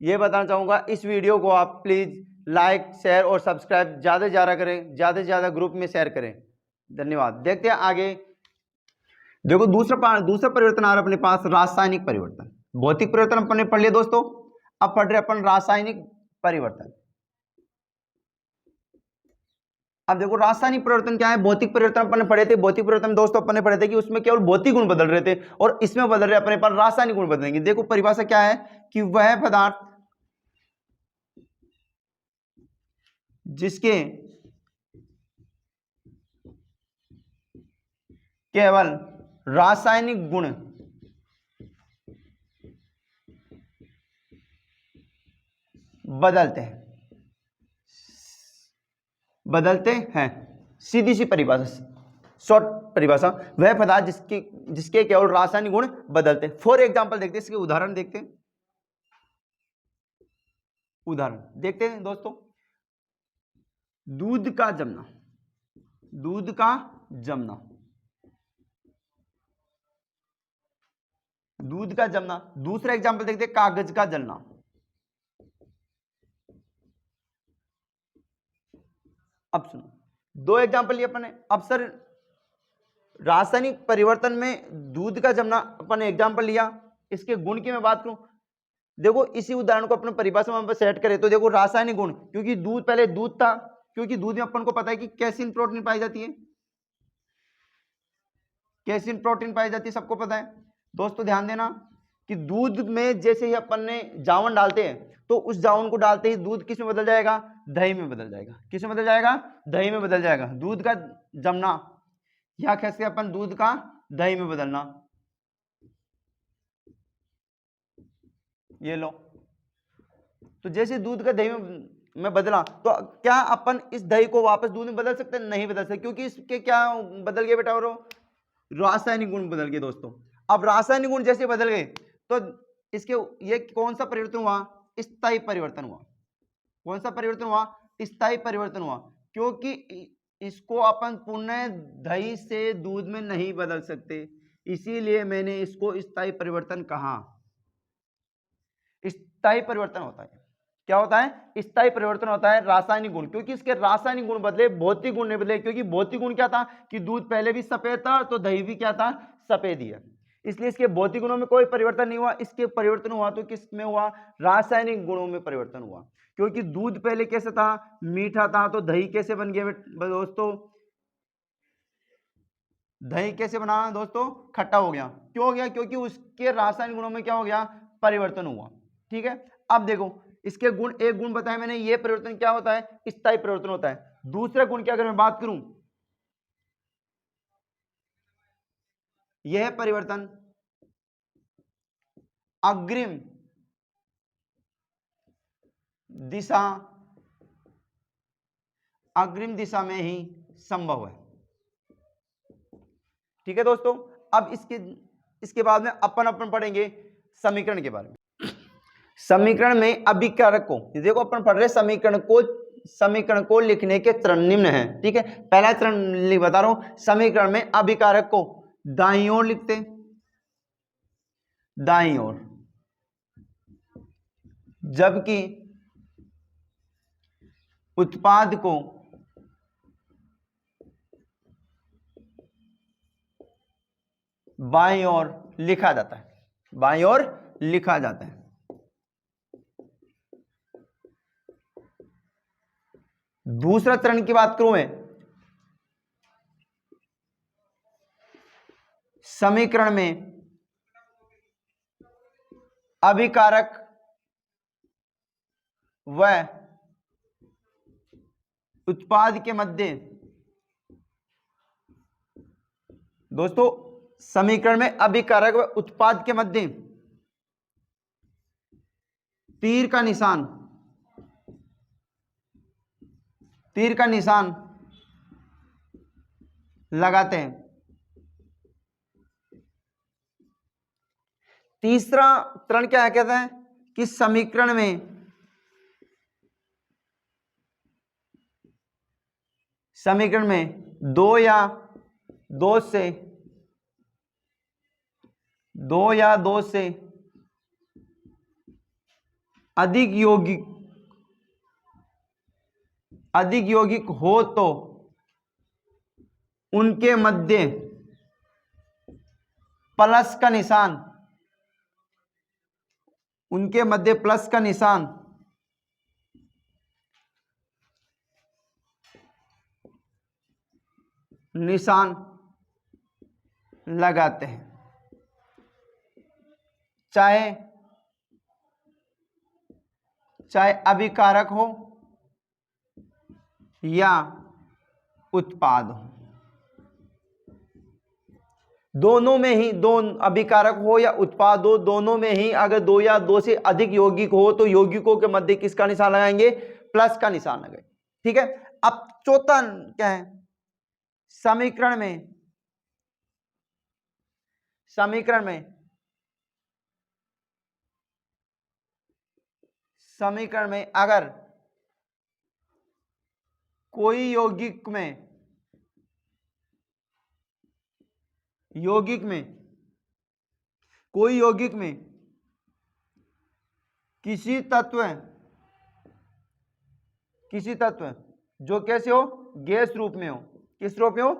ये बताना चाहूँगा, इस वीडियो को आप प्लीज़ लाइक, शेयर और सब्सक्राइब ज़्यादा से ज़्यादा करें, ज़्यादा से ज़्यादा ग्रुप में शेयर करें। धन्यवाद। देखते हैं आगे। देखो दूसरा परिवर्तन आ रहा है अपने पास, रासायनिक परिवर्तन। भौतिक परिवर्तन अपन ने पढ़ लिया दोस्तों, अब पढ़ रहे अपन रासायनिक परिवर्तन। अब देखो रासायनिक परिवर्तन क्या है। भौतिक परिवर्तन अपन ने पढ़े थे, भौतिक परिवर्तन दोस्तों अपन ने पढ़े थे कि उसमें केवल भौतिक गुण बदल रहे थे, और इसमें बदल रहे अपने पास रासायनिक गुण बदलेंगे। देखो परिभाषा क्या है कि वह पदार्थ जिसके केवल रासायनिक गुण बदलते हैं, सीधी सी परिभाषा, शॉर्ट परिभाषा, वह पदार्थ जिसके केवल रासायनिक गुण बदलते हैं। फॉर एग्जांपल देखते हैं, इसके उदाहरण देखते हैं। उदाहरण देखते हैं दोस्तों, दूध का जमना, दूध का जमना, दूध का जमना। दूसरा एग्जांपल देखते हैं, कागज का जलना। अब सुनो, दो एग्जांपल लिए अपन ने। अब सर रासायनिक परिवर्तन में दूध का जमना अपन ने एग्जांपल लिया, इसके गुण की मैं बात करूं, देखो इसी उदाहरण को अपने परिभाषा में सेट करें तो देखो रासायनिक गुण, क्योंकि दूध पहले दूध था, क्योंकि दूध में अपन को पता है कि कैसीन प्रोटीन पाई जाती है, कैसीन प्रोटीन पाई जाती है, सबको पता है। दोस्तों ध्यान देना कि दूध में जैसे ही अपन ने जावन डालते हैं तो उस जावन को डालते ही दूध किस में बदल जाएगा, दही में बदल जाएगा। किस में बदल जाएगा, दही में बदल जाएगा। दूध का जमना या कैसे अपन दूध का दही में बदलना, ये लो। तो जैसे दूध का दही में बदला तो क्या अपन इस दही को वापस दूध में बदल सकते हैं, नहीं बदल सकते, क्योंकि इसके क्या बदल गए बेटा, और रासायनिक गुण बदल गए दोस्तों। अब रासायनिक गुण जैसे बदल गए तो इसके ये कौन सा परिवर्तन हुआ, स्थायी परिवर्तन हुआ। कौन सा परिवर्तन हुआ, स्थायी परिवर्तन हुआ, क्योंकि इसको अपन पुनः दही से दूध में नहीं बदल सकते, इसीलिए मैंने इसको स्थायी परिवर्तन कहा। स्थायी परिवर्तन होता है, क्या होता है, स्थायी परिवर्तन होता है रासायनिक गुण, क्योंकि इसके रासायनिक गुण बदले, भौतिक गुण नहीं बदले। क्योंकि भौतिक गुण क्या था कि दूध पहले भी सफेद था तो दही भी क्या था, सफेद ही है, इसलिए इसके भौतिक गुणों में कोई परिवर्तन नहीं हुआ। इसके परिवर्तन हुआ तो किस में हुआ, रासायनिक गुणों में परिवर्तन हुआ। क्योंकि दूध पहले कैसे था, मीठा था, तो दही कैसे बन गया दोस्तों, दही कैसे बना दोस्तों, खट्टा हो गया। क्यों हो गया, क्योंकि उसके रासायनिक गुणों में क्या हो गया, परिवर्तन हुआ। ठीक है, अब देखो इसके गुण, एक गुण बताया मैंने, ये परिवर्तन क्या होता है, स्थायी परिवर्तन होता है। दूसरा गुण की अगर मैं बात करूं, यह परिवर्तन अग्रिम दिशा, अग्रिम दिशा में ही संभव है। ठीक है दोस्तों, अब इसके बाद में अपन पढ़ेंगे समीकरण के बारे में। समीकरण में अभिकारक को, देखो अपन पढ़ रहे समीकरण को लिखने के चरण निम्न है। ठीक है, पहला चरण बता रहा हूं, समीकरण में अभिकारक को दाईं ओर लिखते, दाईं ओर, जबकि उत्पाद को बाईं ओर लिखा जाता है, बाईं ओर लिखा जाता है। दूसरा चरण की बात करूं मैं, समीकरण में अभिकारक व उत्पाद के मध्य, दोस्तों समीकरण में अभिकारक व उत्पाद के मध्य तीर का निशान, तीर का निशान लगाते हैं। तीसरा चरण क्या कहते हैं कि समीकरण में दो या दो से अधिक यौगिक हो तो उनके मध्य प्लस का निशान, उनके मध्य प्लस का निशान लगाते हैं, चाहे अभिकारक हो या उत्पाद हो, दोनों में ही, दोनों अभिकारक हो या उत्पाद हो, दोनों में ही अगर दो या दो से अधिक यौगिक हो तो यौगिकों के मध्य किसका निशान लगाएंगे? प्लस का निशान लगाएंगे। ठीक है। अब चौथा क्या है? समीकरण में अगर कोई यौगिक में किसी तत्व जो कैसे हो? गैस रूप में हो। किस रूप में हो?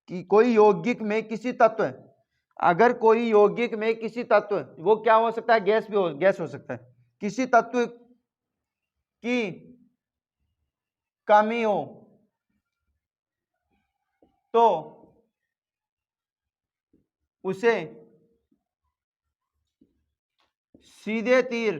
कि कोई यौगिक में किसी तत्व, अगर कोई यौगिक में किसी तत्व, वो क्या हो सकता है? गैस हो सकता है। किसी तत्व की कमी हो तो उसे सीधे तीर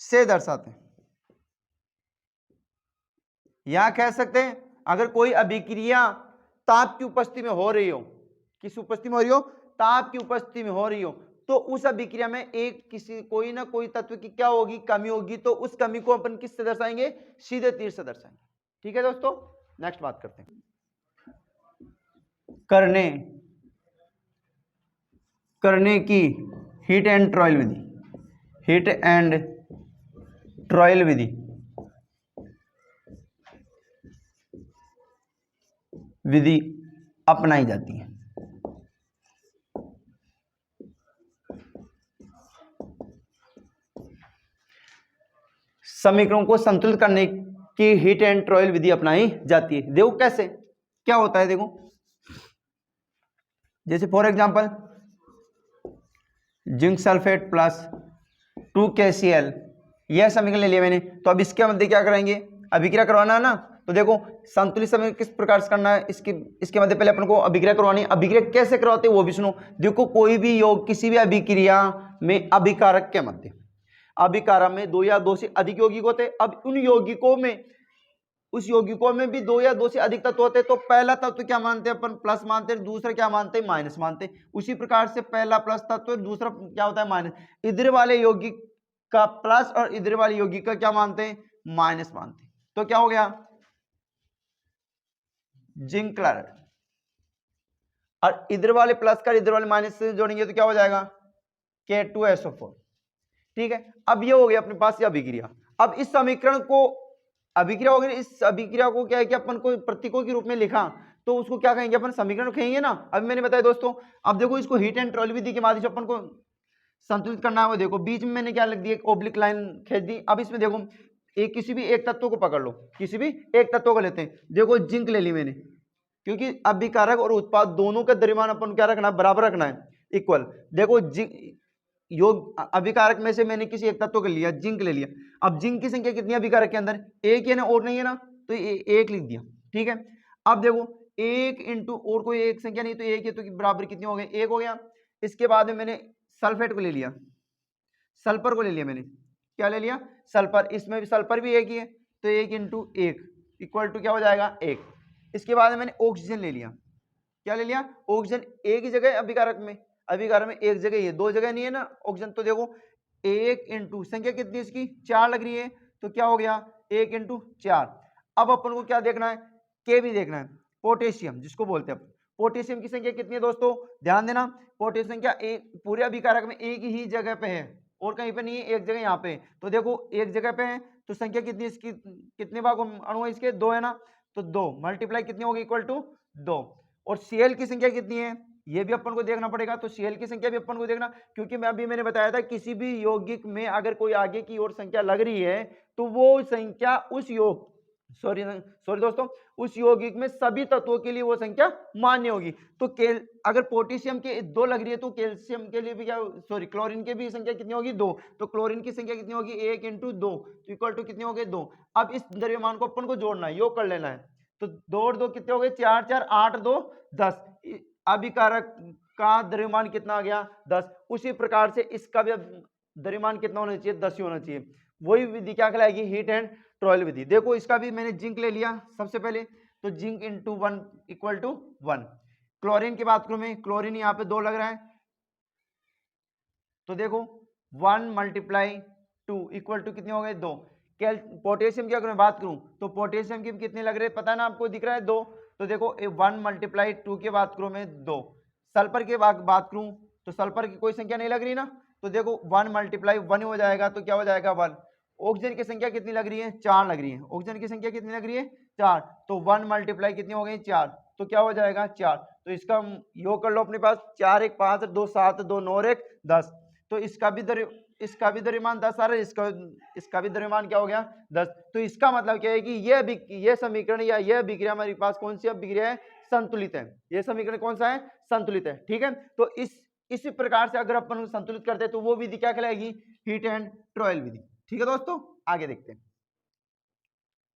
से दर्शाते हैं। यहां कह सकते हैं अगर कोई अभिक्रिया ताप की उपस्थिति में हो रही हो, किस उपस्थिति में हो रही हो? ताप की उपस्थिति में हो रही हो, तो उस अभिक्रिया में कोई ना कोई तत्व की क्या होगी? कमी होगी। तो उस कमी को अपन किससे दर्शाएंगे? सीधे तीर से दर्शाएंगे। ठीक है दोस्तों, नेक्स्ट बात करते हैं। करने की हीट एंड ट्रायल विधि अपनाई जाती है। समीकरणों को संतुलित करने की हीट एंड ट्रायल विधि अपनाई जाती है। देखो कैसे, क्या होता है। देखो जैसे for example zinc sulphate plus 2KCl, यह समीकरण ले लिया मैंने। तो अब इसके मध्य क्या कराएंगे? अभिक्रिया करवाना है ना। तो देखो संतुलित समीकरण किस प्रकार से करना है, इसके मध्य पहले अपन को अभिक्रिया करवानी है। अभिक्रिया कैसे करवाते हैं वो भी सुनो। देखो कोई भी किसी भी अभिक्रिया में अभिकारक के मध्य, अभिकारक में दो या दो से अधिक यौगिक होते हैं। अब उन यौगिकों में, उस यौगिकों में भी दो या दो से अधिक तत्व होते हैं। तो पहला तत्व क्या मानते हैं अपन? प्लस मानते हैं। दूसरा क्या मानते हैं? माइनस मानते हैं। उसी प्रकार से पहला प्लस तत्व, दूसरा क्या होता है? माइनस। इधर वाले यौगिक का प्लस और इधर वाले यौगिक का क्या मानते हैं? माइनस मानते हैं। तो क्या हो गया? Zinc chloride. और इधर वाले प्लस का इधर वाले माइनस से जोड़ेंगे तो क्या हो जाएगा? K2SO4। ठीक है। अब ये हो गया अपने पास ये अभिक्रिया। अब इस समीकरण को, अभिक्रिया हो गई, इस अभिक्रिया को क्या है कि अपन को प्रतीकों के रूप में लिखा, तो उसको क्या कहेंगे? अपन समीकरण कहेंगे ना। अभी मैंने बताया दोस्तों। अब देखो इसको हीट एंड ट्रायल विधि के माध्यम से अपन को संतुलित करना है। वो देखो बीच में मैंने क्या लिख दिया? ओब्लिक लाइन खींच दी। अब इसमें देखो किसी भी एक तत्व को पकड़ लो, किसी भी एक तत्व को लेते हैं। देखो जिंक ले ली मैंने, क्योंकि अभिकारक और उत्पाद दोनों का द्रव्यमान अपन क्या रखना है? बराबर रखना है, इक्वल। देखो योग अभिकारक में से मैंने किसी एक तत्व को लिया, जिंक ले लिया। अब जिंक की संख्या कितनी है अभिकारक के अंदर? एक है ना, और नहीं है ना, तो एक लिख दिया। ठीक है। अब देखो एक इंटू और कोई एक संख्या नहीं, तो एक है, तो बराबर कितनी हो गई? एक हो गया। इसके बाद में मैंने सल्फेट को ले लिया, सल्फर को ले लिया मैंने। क्या ले लिया? सल्फर। इसमें भी सल्फर भी एक ही है, तो एक इंटू एक इक्वल टू क्या हो जाएगा? एक। इसके बाद में मैंने ऑक्सीजन ले लिया। क्या ले लिया? ऑक्सीजन। एक ही जगह अभिकारक में, अभिकारक में एक जगह ही है, दो जगह नहीं है ना ऑक्सीजन। तो देखो एक इंटू संख्या कितनी इसकी? 4 लग रही है, तो क्या हो गया? एक इंटू 4। अब अपन को क्या देखना है? के भी देखना है, पोटेशियम जिसको बोलते हैं। पोटेशियम की संख्या कितनी है दोस्तों? ध्यान देना, पोटेशियम संख्या एक पूरे अभिकारक में एक ही जगह पे है, और कहीं पे नहीं है, एक जगह यहाँ पे। तो देखो एक जगह पे है, तो संख्या कितनी इसकी? कितने भाग अणु है इसके? 2 है ना, तो 2 मल्टीप्लाई कितनी होगी? Equal to 2। और Cl की संख्या कितनी है? ये भी अपन को देखना पड़ेगा। तो Cl की संख्या भी अपन को देखना, क्योंकि मैंने बताया था किसी भी यौगिक में अगर कोई आगे की ओर संख्या लग रही है तो वो संख्या उस सॉरी दोस्तों, उस यौगिक में सभी तत्वों के लिए वो संख्या मान्य होगी। तो अगर पोटेशियम के 2 लग रही है तो कैल्शियम के लिए भी क्या, क्लोरीन के भी संख्या कितनी होगी 2। तो क्लोरीन की संख्या कितनी होगी 1 × 2 तो इक्वल टू कितने हो गए 2। अब इस द्रव्यमान को अपन को जोड़ना है, योग कर लेना है। तो 2 और 2 कितने हो गए 4 4 8 2 10। अभिकारक का द्रव्यमान कितना आ गया 10। उसी प्रकार से इसका भी द्रव्यमान कितना होना चाहिए 10 ही होना चाहिए। वही विधि क्या कहलाएगी, हीट एंड ट्रायल विधि। देखो इसका भी मैंने जिंक ले लिया सबसे पहले, तो zinc into 1 equal to 1। Chlorine की बात करूं मैं, क्लोरीन यहाँ पे 2 लग रहा है, तो देखो 1 × 2 इक्वल टू कितने हो गए 2। पोटेशियम की अगर मैं बात करूं तो पोटेशियम की कितने लग रहे हैं पता है ना आपको, दिख रहा है 2। तो देखो 1 × 2 की बात करूं मैं 2। सल्फर की बात करूं तो सल्फर की कोई संख्या नहीं लग रही ना, तो देखो 1 × 1 हो जाएगा, तो क्या हो जाएगा 1। ऑक्सीजन की संख्या कितनी लग रही है 4 लग रही है, ऑक्सीजन की संख्या कितनी लग रही है 4। तो 1 × कितनी हो गई 4, तो क्या हो जाएगा 4। तो इसका योग कर लो अपने पास, 4 1 5 2 7 2 9 1 10। तो इसका भी द्रव्यमान 10 आ रहा है, इसका भी द्रव्यमान क्या हो गया 10। तो इसका मतलब क्या है कि यह समीकरण या यह अभिक्रिया हमारे पास कौन सी अभिक्रिया है, संतुलित है। यह समीकरण कौन सा है, संतुलित है, ठीक है। तो इसी प्रकार से अगर अपन संतुलित करते हैं तो वो विधि क्या कहलाएगी, हीट एंड ट्रायल विधि। ठीक है दोस्तों, आगे देखते हैं।